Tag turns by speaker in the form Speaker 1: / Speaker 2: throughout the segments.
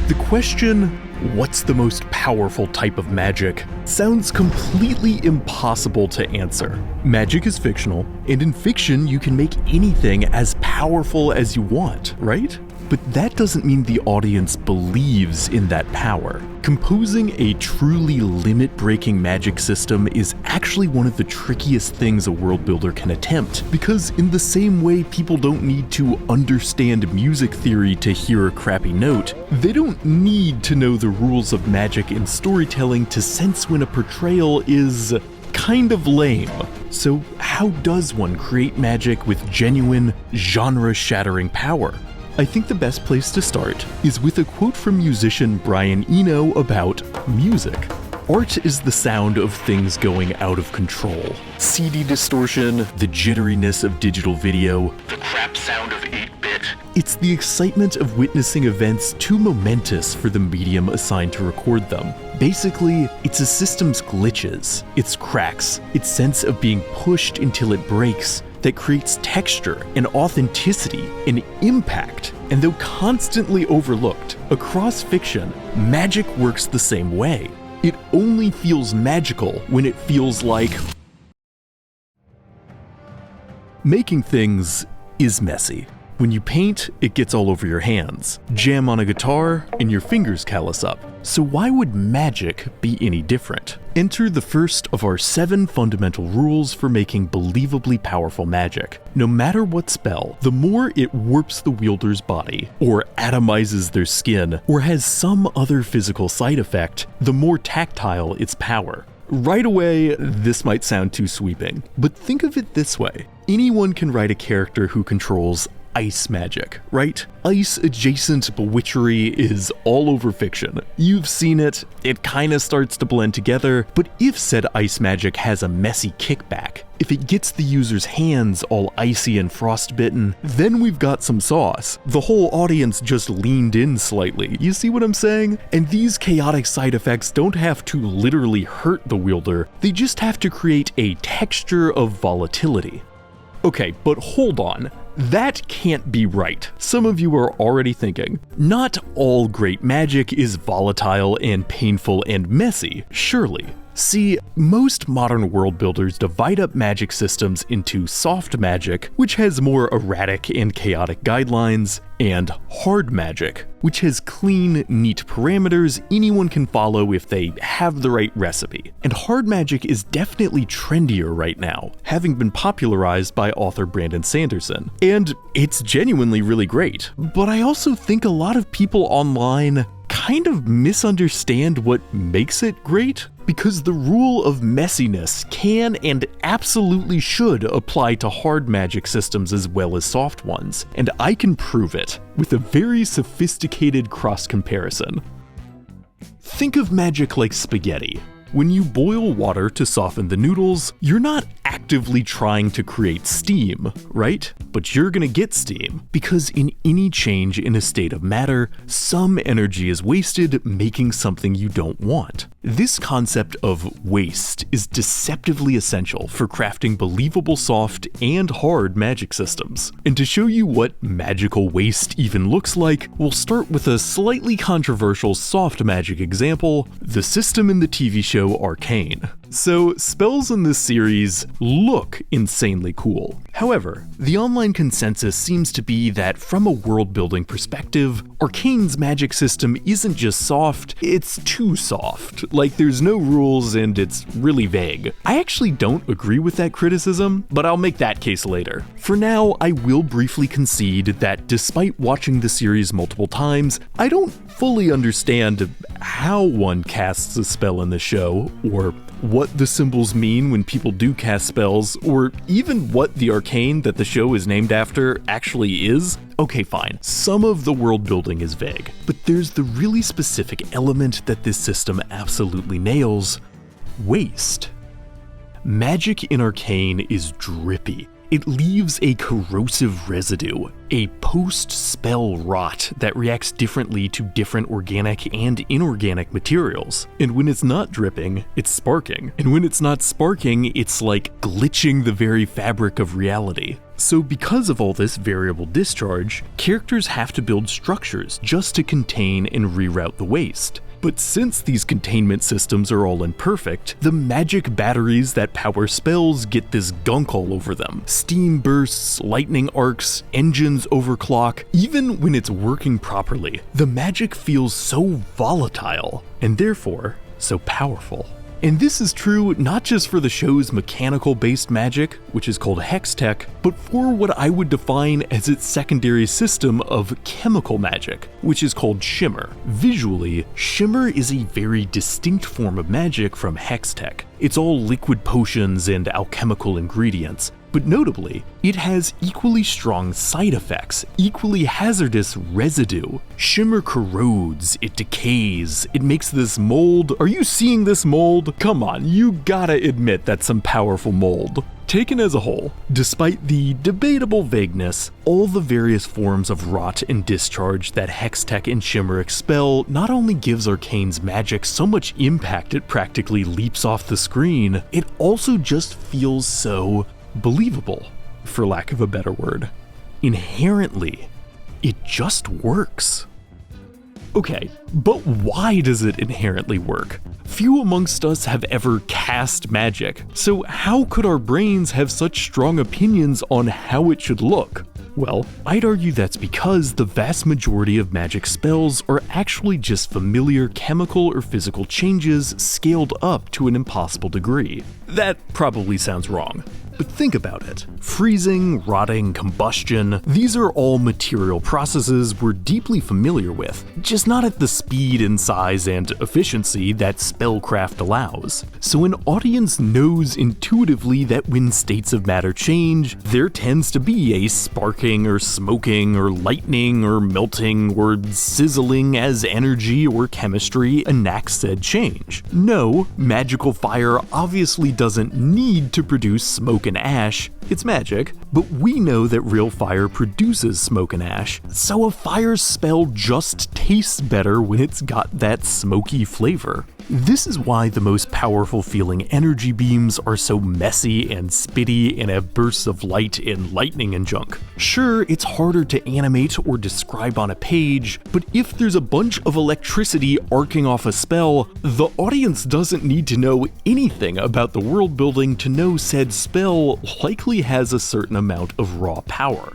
Speaker 1: The question, what's the most powerful type of magic, sounds completely impossible to answer. Magic is fictional, and in fiction you can make anything as powerful as you want, right? But that doesn't mean the audience believes in that power. Composing a truly limit-breaking magic system is actually one of the trickiest things a world builder can attempt, because in the same way people don't need to understand music theory to hear a crappy note, they don't need to know the rules of magic and storytelling to sense when a portrayal is kind of lame. So how does one create magic with genuine, genre-shattering power? I think the best place to start is with a quote from musician Brian Eno about music. Art is the sound of things going out of control. CD distortion, the jitteriness of digital video, the crap sound of 8-bit. It's the excitement of witnessing events too momentous for the medium assigned to record them. Basically, it's a system's glitches, its cracks, its sense of being pushed until it breaks, that creates texture and authenticity and impact. And though constantly overlooked, across fiction, magic works the same way. It only feels magical when it feels like making things is messy. When you paint, it gets all over your hands. Jam on a guitar, and your fingers callous up. So why would magic be any different? Enter the first of our 7 fundamental rules for making believably powerful magic. No matter what spell, the more it warps the wielder's body, or atomizes their skin, or has some other physical side effect, the more tactile its power. Right away, this might sound too sweeping, but think of it this way. Anyone can write a character who controls ice magic, right? Ice-adjacent bewitchery is all over fiction. You've seen it, it kinda starts to blend together, but if said ice magic has a messy kickback, if it gets the user's hands all icy and frostbitten, then we've got some sauce. The whole audience just leaned in slightly, you see what I'm saying? And these chaotic side effects don't have to literally hurt the wielder, they just have to create a texture of volatility. Okay, but hold on. That can't be right. Some of you are already thinking, not all great magic is volatile and painful and messy, surely. See, most modern world builders divide up magic systems into soft magic, which has more erratic and chaotic guidelines, and hard magic, which has clean, neat parameters anyone can follow if they have the right recipe. And hard magic is definitely trendier right now, having been popularized by author Brandon Sanderson. And it's genuinely really great. But I also think a lot of people online kind of misunderstand what makes it great, because the rule of messiness can and absolutely should apply to hard magic systems as well as soft ones, and I can prove it with a very sophisticated cross-comparison. Think of magic like spaghetti. When you boil water to soften the noodles, you're not actively trying to create steam, right? But you're gonna get steam, because in any change in a state of matter, some energy is wasted making something you don't want. This concept of waste is deceptively essential for crafting believable soft and hard magic systems. And to show you what magical waste even looks like, we'll start with a slightly controversial soft magic example, the system in the TV show Arcane. So, spells in this series look insanely cool. However, the online consensus seems to be that from a world-building perspective, Arcane's magic system isn't just soft, it's too soft. Like, there's no rules and it's really vague. I actually don't agree with that criticism, but I'll make that case later. For now, I will briefly concede that despite watching the series multiple times, I don't fully understand how one casts a spell in the show, or what the symbols mean when people do cast spells, or even what the Arcane that the show is named after actually is. Okay, fine, some of the world building is vague, but there's the really specific element that this system absolutely nails: waste. Magic in Arcane is drippy. It leaves a corrosive residue, a post-spell rot that reacts differently to different organic and inorganic materials. And when it's not dripping, it's sparking. And when it's not sparking, it's like glitching the very fabric of reality. So because of all this variable discharge, characters have to build structures just to contain and reroute the waste. But since these containment systems are all imperfect, the magic batteries that power spells get this gunk all over them. Steam bursts, lightning arcs, engines overclock. Even when it's working properly, the magic feels so volatile, and therefore so powerful. And this is true not just for the show's mechanical-based magic, which is called hex tech, but for what I would define as its secondary system of chemical magic, which is called shimmer. Visually, shimmer is a very distinct form of magic from hex tech. It's all liquid potions and alchemical ingredients. But notably, it has equally strong side effects, equally hazardous residue. Shimmer corrodes, it decays, it makes this mold. Are you seeing this mold? Come on, you gotta admit that's some powerful mold. Taken as a whole, despite the debatable vagueness, all the various forms of rot and discharge that Hextech and Shimmer expel not only gives Arcane's magic so much impact it practically leaps off the screen, it also just feels so believable, for lack of a better word. Inherently, it just works. Okay, but why does it inherently work? Few amongst us have ever cast magic, so how could our brains have such strong opinions on how it should look? Well, I'd argue that's because the vast majority of magic spells are actually just familiar chemical or physical changes scaled up to an impossible degree. That probably sounds wrong. But think about it. Freezing, rotting, combustion, these are all material processes we're deeply familiar with, just not at the speed and size and efficiency that spellcraft allows. So an audience knows intuitively that when states of matter change, there tends to be a sparking or smoking or lightning or melting or sizzling as energy or chemistry enacts said change. No, magical fire obviously doesn't need to produce smoke and ash, it's magic, but we know that real fire produces smoke and ash, so a fire spell just tastes better when it's got that smoky flavor. This is why the most powerful feeling energy beams are so messy and spitty and have bursts of light and lightning and junk. Sure, it's harder to animate or describe on a page, but if there's a bunch of electricity arcing off a spell, the audience doesn't need to know anything about the world building to know said spell likely has a certain amount of raw power.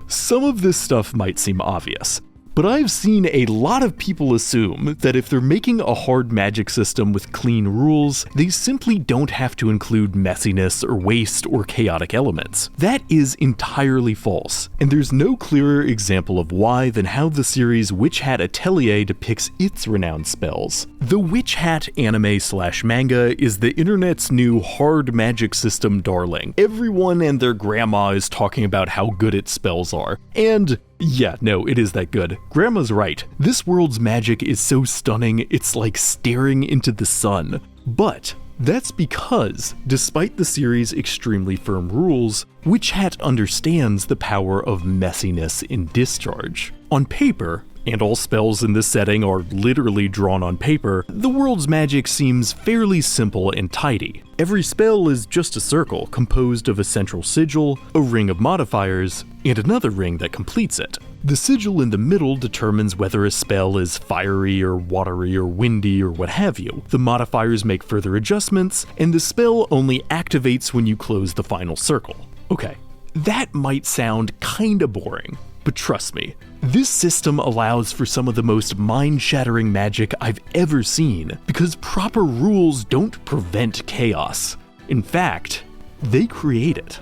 Speaker 1: Some of this stuff might seem obvious, but I've seen a lot of people assume that if they're making a hard magic system with clean rules, they simply don't have to include messiness or waste or chaotic elements. That is entirely false, and there's no clearer example of why than how the series Witch Hat Atelier depicts its renowned spells. The Witch Hat anime/manga is the internet's new hard magic system darling. Everyone and their grandma is talking about how good its spells are, and yeah, no, it is that good. Grandma's right. This world's magic is so stunning, it's like staring into the sun. But that's because, despite the series' extremely firm rules, Witch Hat understands the power of messiness in discharge. On paper, and all spells in this setting are literally drawn on paper, the world's magic seems fairly simple and tidy. Every spell is just a circle composed of a central sigil, a ring of modifiers, and another ring that completes it. The sigil in the middle determines whether a spell is fiery or watery or windy or what have you. The modifiers make further adjustments, and the spell only activates when you close the final circle. Okay, that might sound kinda boring, but trust me, this system allows for some of the most mind-shattering magic I've ever seen, because proper rules don't prevent chaos. In fact, they create it.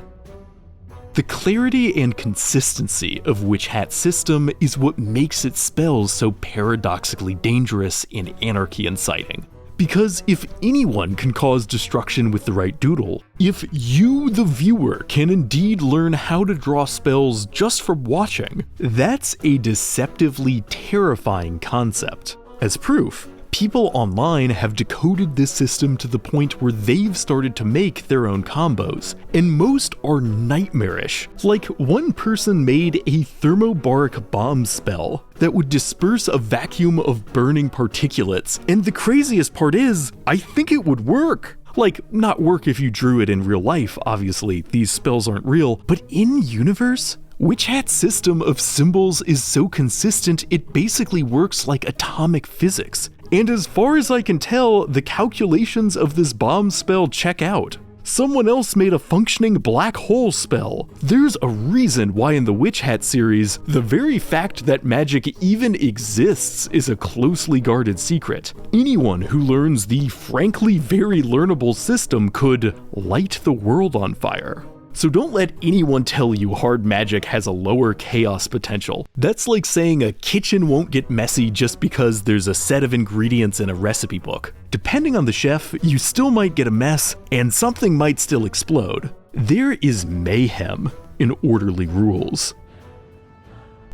Speaker 1: The clarity and consistency of Witch Hat's system is what makes its spells so paradoxically dangerous and anarchy-inciting. Because if anyone can cause destruction with the right doodle, if you, the viewer, can indeed learn how to draw spells just from watching, that's a deceptively terrifying concept. As proof, People online have decoded this system to the point where they've started to make their own combos, and most are nightmarish. Like, one person made a thermobaric bomb spell that would disperse a vacuum of burning particulates, and the craziest part is, I think it would work. Like, not work if you drew it in real life, obviously, these spells aren't real, but in universe? Witch Hat's system of symbols is so consistent it basically works like atomic physics. And as far as I can tell, the calculations of this bomb spell check out. Someone else made a functioning black hole spell. There's a reason why in the Witch Hat series, the very fact that magic even exists is a closely guarded secret. Anyone who learns the frankly very learnable system could light the world on fire. So don't let anyone tell you hard magic has a lower chaos potential. That's like saying a kitchen won't get messy just because there's a set of ingredients in a recipe book. Depending on the chef, you still might get a mess, and something might still explode. There is mayhem in orderly rules.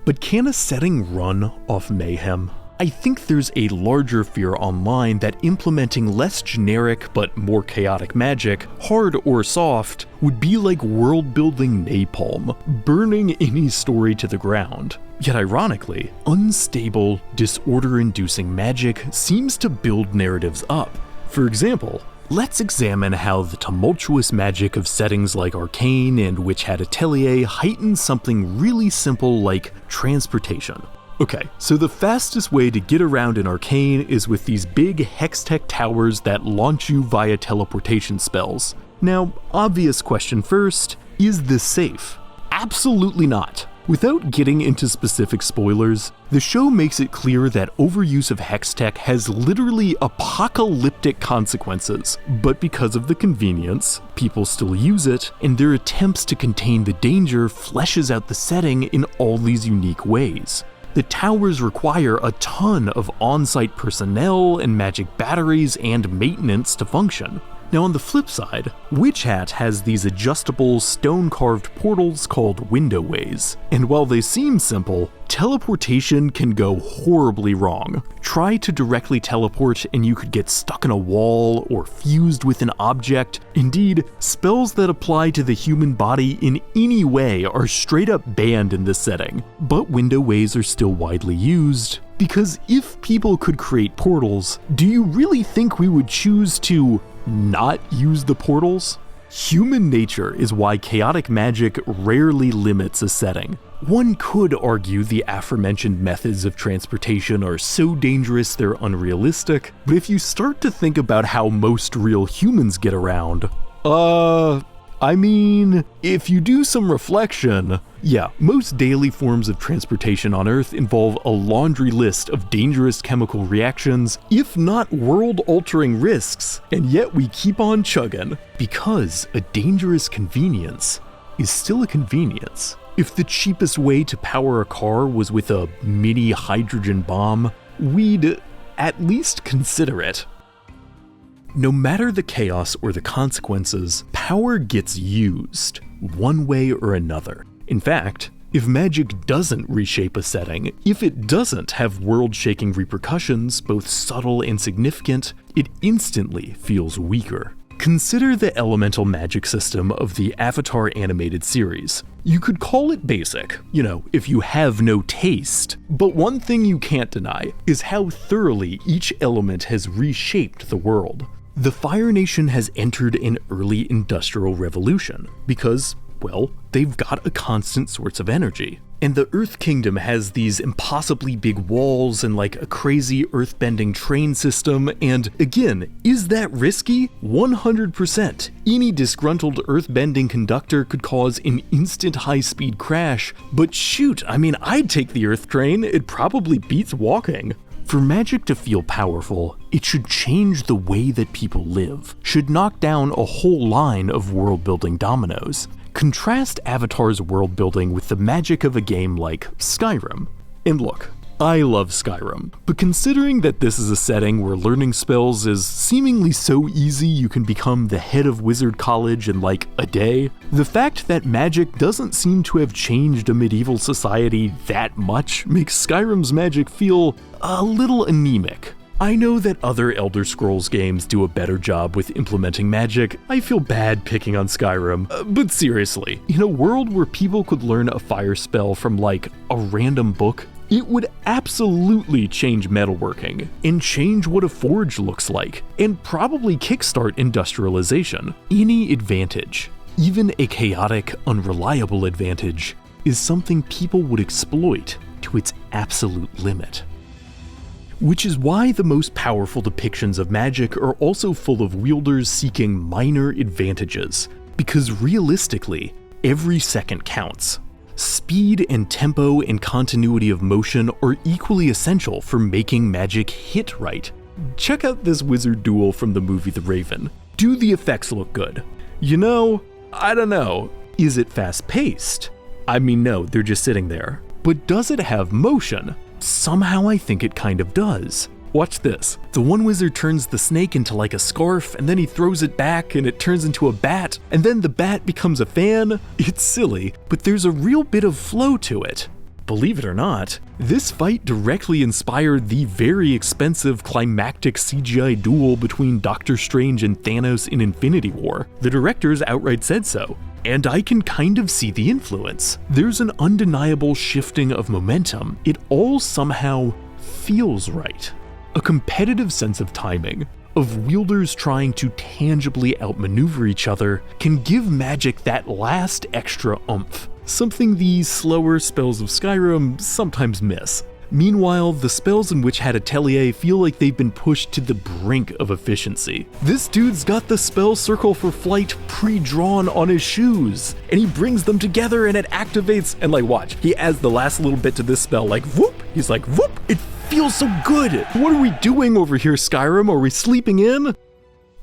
Speaker 1: But can a setting run off mayhem? I think there's a larger fear online that implementing less generic but more chaotic magic, hard or soft, would be like world-building napalm, burning any story to the ground. Yet ironically, unstable, disorder-inducing magic seems to build narratives up. For example, let's examine how the tumultuous magic of settings like Arcane and Hat Atelier heightens something really simple like transportation. Okay, so the fastest way to get around in Arcane is with these big Hextech towers that launch you via teleportation spells. Now, obvious question first, is this safe? Absolutely not. Without getting into specific spoilers, the show makes it clear that overuse of Hextech has literally apocalyptic consequences, but because of the convenience, people still use it, and their attempts to contain the danger fleshes out the setting in all these unique ways. The towers require a ton of on-site personnel and magic batteries and maintenance to function. Now on the flip side, Witch Hat has these adjustable stone-carved portals called windowways, and while they seem simple, teleportation can go horribly wrong. Try to directly teleport and you could get stuck in a wall or fused with an object. Indeed, spells that apply to the human body in any way are straight up banned in this setting, but windowways are still widely used. Because if people could create portals, do you really think we would choose to not use the portals? Human nature is why chaotic magic rarely limits a setting. One could argue the aforementioned methods of transportation are so dangerous they're unrealistic, but if you start to think about how most real humans get around, I mean, if you do some reflection, yeah, most daily forms of transportation on Earth involve a laundry list of dangerous chemical reactions, if not world-altering risks, and yet we keep on chugging, because a dangerous convenience is still a convenience. If the cheapest way to power a car was with a mini hydrogen bomb, we'd at least consider it. No matter the chaos or the consequences, power gets used, one way or another. In fact, if magic doesn't reshape a setting, if it doesn't have world-shaking repercussions, both subtle and significant, it instantly feels weaker. Consider the elemental magic system of the Avatar animated series. You could call it basic, if you have no taste, but one thing you can't deny is how thoroughly each element has reshaped the world. The Fire Nation has entered an early industrial revolution because, well, they've got a constant source of energy. And the Earth Kingdom has these impossibly big walls and like a crazy earthbending train system, and again, is that risky? 100%. Any disgruntled earthbending conductor could cause an instant high-speed crash, but shoot, I'd take the Earth train, it probably beats walking. For magic to feel powerful, it should change the way that people live, should knock down a whole line of world-building dominoes. Contrast Avatar's world-building with the magic of a game like Skyrim. And look, I love Skyrim, but considering that this is a setting where learning spells is seemingly so easy you can become the head of Wizard College in like a day, the fact that magic doesn't seem to have changed a medieval society that much makes Skyrim's magic feel a little anemic. I know that other Elder Scrolls games do a better job with implementing magic. I feel bad picking on Skyrim, but seriously, in a world where people could learn a fire spell from like a random book, it would absolutely change metalworking and change what a forge looks like, and probably kickstart industrialization. Any advantage, even a chaotic, unreliable advantage, is something people would exploit to its absolute limit. Which is why the most powerful depictions of magic are also full of wielders seeking minor advantages, because realistically, every second counts. Speed and tempo and continuity of motion are equally essential for making magic hit right. Check out this wizard duel from the movie The Raven. Do the effects look good? You know, I don't know. Is it fast-paced? I mean, no, they're just sitting there. But does it have motion? Somehow I think it kind of does. Watch this. The one wizard turns the snake into like a scarf, and then he throws it back and it turns into a bat, and then the bat becomes a fan. It's silly, but there's a real bit of flow to it. Believe it or not, this fight directly inspired the very expensive climactic CGI duel between Doctor Strange and Thanos in Infinity War. The directors outright said so. And I can kind of see the influence. There's an undeniable shifting of momentum. It all somehow feels right. A competitive sense of timing, of wielders trying to tangibly outmaneuver each other, can give magic that last extra oomph, something the slower spells of Skyrim sometimes miss. Meanwhile, the spells in which Hat Atelier feel like they've been pushed to the brink of efficiency. This dude's got the spell circle for flight pre-drawn on his shoes, and he brings them together and it activates, and like watch, he adds the last little bit to this spell like whoop, he's like whoop, it feels so good. What are we doing over here, Skyrim? Are we sleeping in?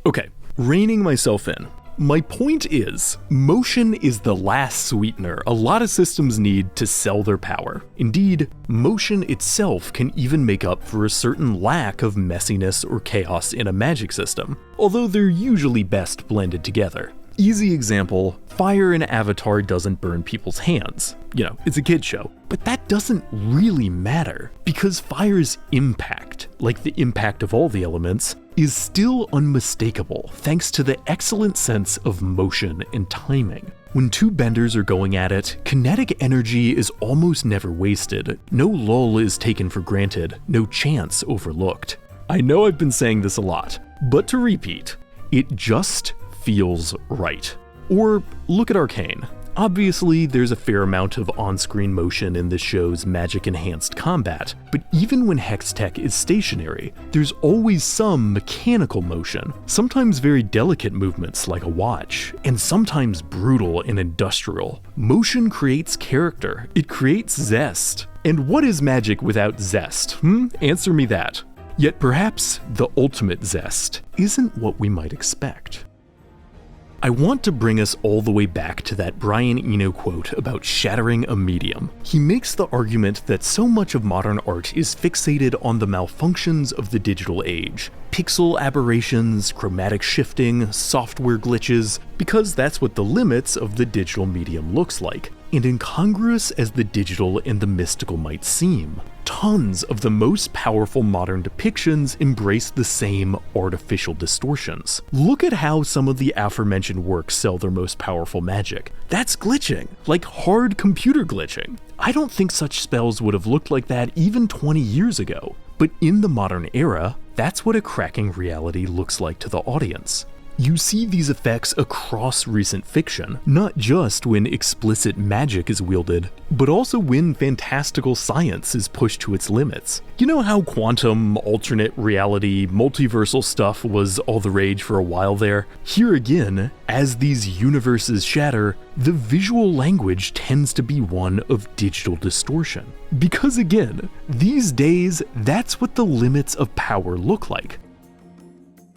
Speaker 1: Okay, reining myself in. My point is, motion is the last sweetener a lot of systems need to sell their power. Indeed, motion itself can even make up for a certain lack of messiness or chaos in a magic system, although they're usually best blended together. Easy example, fire in Avatar doesn't burn people's hands. You know, it's a kid's show. But that doesn't really matter, because fire's impact, like the impact of all the elements, is still unmistakable thanks to the excellent sense of motion and timing. When two benders are going at it, kinetic energy is almost never wasted, no lull is taken for granted, no chance overlooked. I know I've been saying this a lot, but to repeat, it just feels right. Or look at Arcane. Obviously, there's a fair amount of on-screen motion in the show's magic-enhanced combat, but even when Hextech is stationary, there's always some mechanical motion, sometimes very delicate movements like a watch, and sometimes brutal and industrial. Motion creates character, it creates zest. And what is magic without zest? Answer me that. Yet perhaps the ultimate zest isn't what we might expect. I want to bring us all the way back to that Brian Eno quote about shattering a medium. He makes the argument that so much of modern art is fixated on the malfunctions of the digital age. Pixel aberrations, chromatic shifting, software glitches, because that's what the limits of the digital medium looks like. And incongruous as the digital and the mystical might seem, tons of the most powerful modern depictions embrace the same artificial distortions. Look at how some of the aforementioned works sell their most powerful magic. That's glitching, like hard computer glitching. I don't think such spells would have looked like that even 20 years ago. But in the modern era, that's what a cracking reality looks like to the audience. You see these effects across recent fiction, not just when explicit magic is wielded, but also when fantastical science is pushed to its limits. You know how quantum, alternate reality, multiversal stuff was all the rage for a while there? Here again, as these universes shatter, the visual language tends to be one of digital distortion. Because again, these days, that's what the limits of power look like.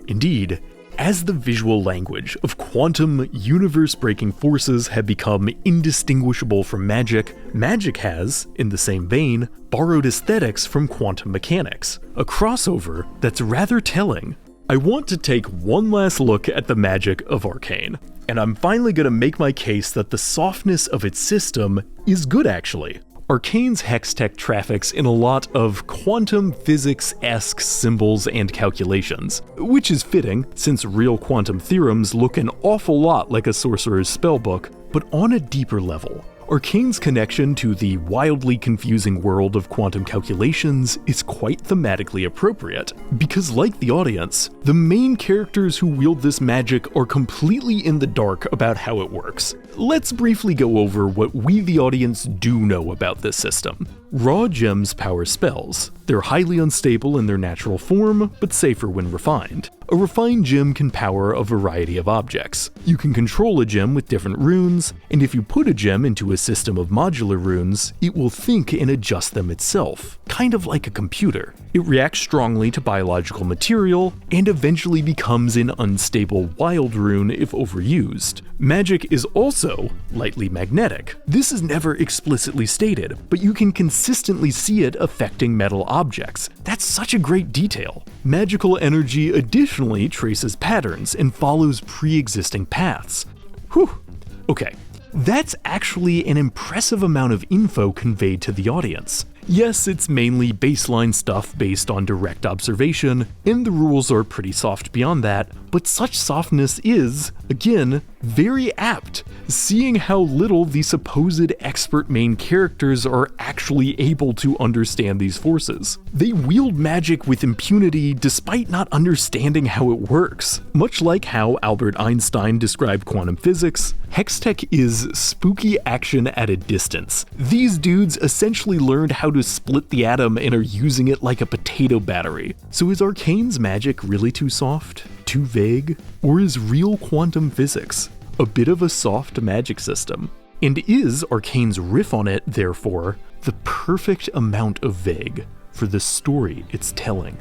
Speaker 1: Indeed, as the visual language of quantum, universe-breaking forces have become indistinguishable from magic, magic has, in the same vein, borrowed aesthetics from quantum mechanics, a crossover that's rather telling. I want to take one last look at the magic of Arcane, and I'm finally going to make my case that the softness of its system is good actually. Arcane's hex tech traffics in a lot of quantum physics-esque symbols and calculations, which is fitting since real quantum theorems look an awful lot like a sorcerer's spellbook, but on a deeper level. Arcane's connection to the wildly confusing world of quantum calculations is quite thematically appropriate, because like the audience, the main characters who wield this magic are completely in the dark about how it works. Let's briefly go over what we the audience do know about this system. Raw gems power spells. They're highly unstable in their natural form, but safer when refined. A refined gem can power a variety of objects. You can control a gem with different runes, and if you put a gem into a system of modular runes, it will think and adjust them itself, kind of like a computer. It reacts strongly to biological material, and eventually becomes an unstable wild rune if overused. Magic is also lightly magnetic. This is never explicitly stated, but you can consistently see it affecting metal objects. That's such a great detail. Magical energy additionally traces patterns and follows pre-existing paths. Whew. Okay, that's actually an impressive amount of info conveyed to the audience. Yes, it's mainly baseline stuff based on direct observation, and the rules are pretty soft beyond that, but such softness is, again, very apt, seeing how little the supposed expert main characters are actually able to understand these forces. They wield magic with impunity despite not understanding how it works. Much like how Albert Einstein described quantum physics, Hextech is spooky action at a distance. These dudes essentially learned how to split the atom and are using it like a potato battery. So is Arcane's magic really too soft? Too vague? Or is real quantum physics a bit of a soft magic system? And is Arcane's riff on it, therefore, the perfect amount of vague for the story it's telling?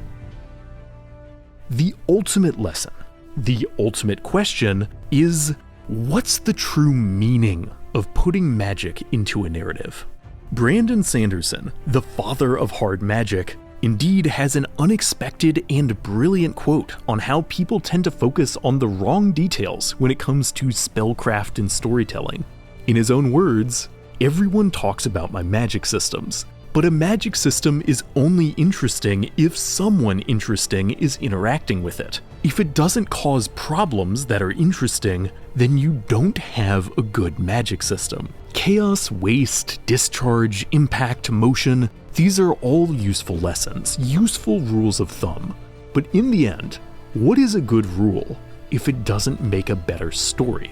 Speaker 1: The ultimate lesson, the ultimate question is, what's the true meaning of putting magic into a narrative? Brandon Sanderson, the father of hard magic, indeed has an unexpected and brilliant quote on how people tend to focus on the wrong details when it comes to spellcraft and storytelling. In his own words, "Everyone talks about my magic systems, but a magic system is only interesting if someone interesting is interacting with it. If it doesn't cause problems that are interesting, then you don't have a good magic system. Chaos, waste, discharge, impact, motion, these are all useful lessons, useful rules of thumb. But in the end, what is a good rule if it doesn't make a better story?"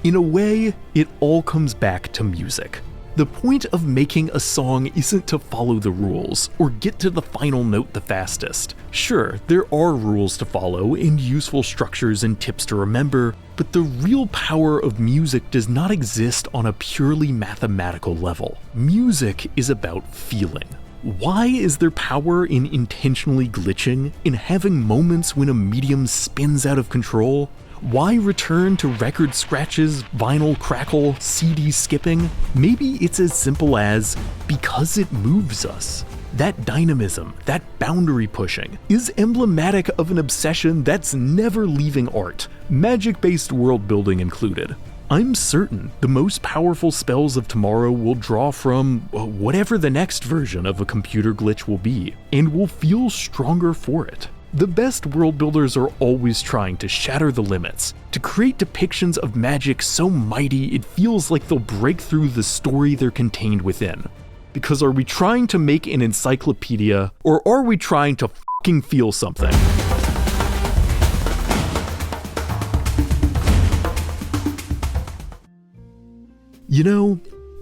Speaker 1: In a way, it all comes back to music. The point of making a song isn't to follow the rules or get to the final note the fastest. Sure, there are rules to follow and useful structures and tips to remember, but the real power of music does not exist on a purely mathematical level. Music is about feeling. Why is there power in intentionally glitching, in having moments when a medium spins out of control? Why return to record scratches, vinyl crackle, CD skipping? Maybe it's as simple as because it moves us. That dynamism, that boundary pushing, is emblematic of an obsession that's never leaving art, magic-based world building included. I'm certain the most powerful spells of tomorrow will draw from whatever the next version of a computer glitch will be, and will feel stronger for it. The best world builders are always trying to shatter the limits, to create depictions of magic so mighty it feels like they'll break through the story they're contained within. Because are we trying to make an encyclopedia, or are we trying to fucking feel something? You know,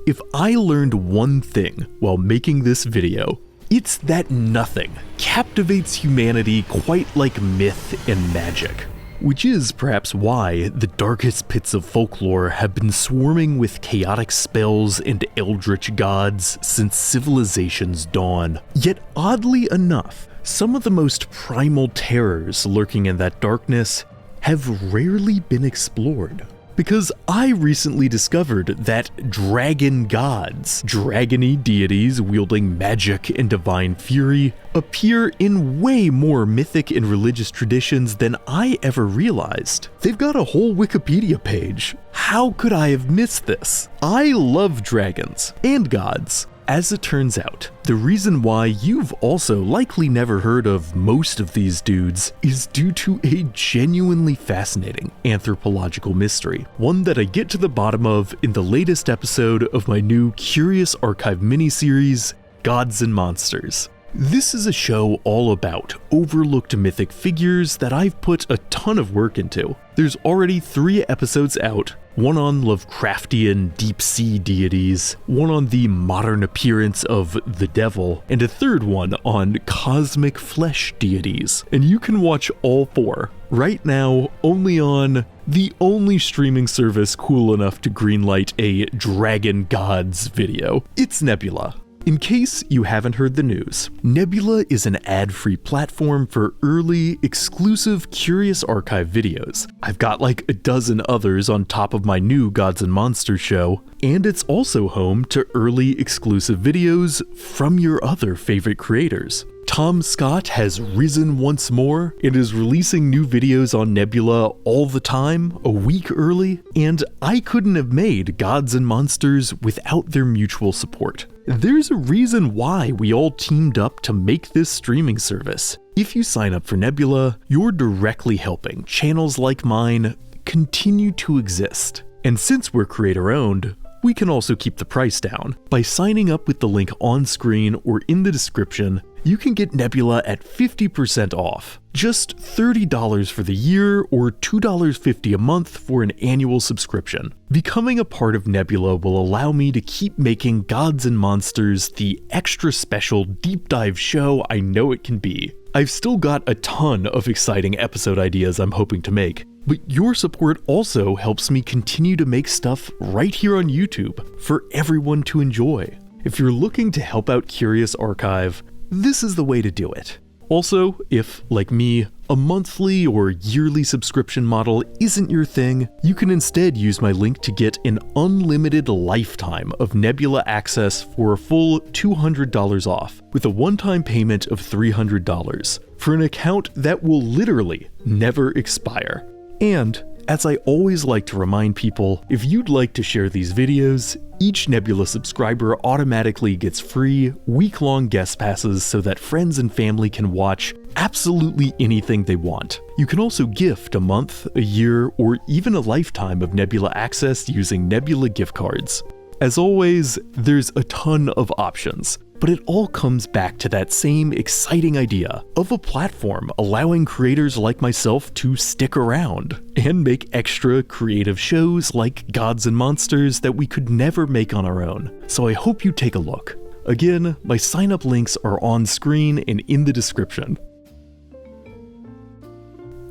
Speaker 1: if I learned one thing while making this video, it's that nothing captivates humanity quite like myth and magic. Which is perhaps why the darkest pits of folklore have been swarming with chaotic spells and eldritch gods since civilization's dawn. Yet oddly enough, some of the most primal terrors lurking in that darkness have rarely been explored. Because I recently discovered that dragon gods, dragony deities wielding magic and divine fury, appear in way more mythic and religious traditions than I ever realized. They've got a whole Wikipedia page. How could I have missed this? I love dragons and gods. As it turns out, the reason why you've also likely never heard of most of these dudes is due to a genuinely fascinating anthropological mystery, one that I get to the bottom of in the latest episode of my new Curious Archive miniseries, Gods and Monsters. This is a show all about overlooked mythic figures that I've put a ton of work into. There's already 3 episodes out, one on Lovecraftian deep-sea deities, one on the modern appearance of the devil, and a third one on cosmic flesh deities. And you can watch all 4 right now only on the only streaming service cool enough to greenlight a Dragon Gods video. It's Nebula. In case you haven't heard the news, Nebula is an ad-free platform for early, exclusive Curious Archive videos. I've got like a dozen others on top of my new Gods and Monsters show, and it's also home to early exclusive videos from your other favorite creators. Tom Scott has risen once more and is releasing new videos on Nebula all the time, a week early, and I couldn't have made Gods and Monsters without their mutual support. There's a reason why we all teamed up to make this streaming service. If you sign up for Nebula, you're directly helping channels like mine continue to exist. And since we're creator-owned, we can also keep the price down. By signing up with the link on screen or in the description, you can get Nebula at 50% off. Just $30 for the year or $2.50 a month for an annual subscription. Becoming a part of Nebula will allow me to keep making Gods and Monsters the extra special deep dive show I know it can be. I've still got a ton of exciting episode ideas I'm hoping to make, but your support also helps me continue to make stuff right here on YouTube for everyone to enjoy. If you're looking to help out Curious Archive, this is the way to do it. Also, if, like me, a monthly or yearly subscription model isn't your thing, you can instead use my link to get an unlimited lifetime of Nebula access for a full $200 off, with a one-time payment of $300, for an account that will literally never expire. And, as I always like to remind people, if you'd like to share these videos, each Nebula subscriber automatically gets free, week-long guest passes so that friends and family can watch absolutely anything they want. You can also gift a month, a year, or even a lifetime of Nebula access using Nebula gift cards. As always, there's a ton of options, but it all comes back to that same exciting idea of a platform allowing creators like myself to stick around and make extra creative shows like Gods and Monsters that we could never make on our own. So I hope you take a look. Again, my sign-up links are on screen and in the description.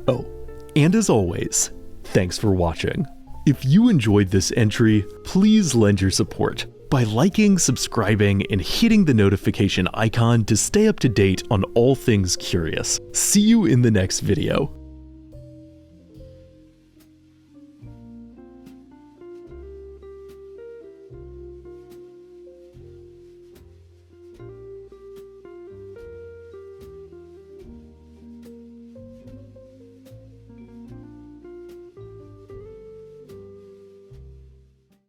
Speaker 1: Oh, and as always, thanks for watching. If you enjoyed this entry, please lend your support by liking, subscribing, and hitting the notification icon to stay up to date on all things curious. See you in the next video.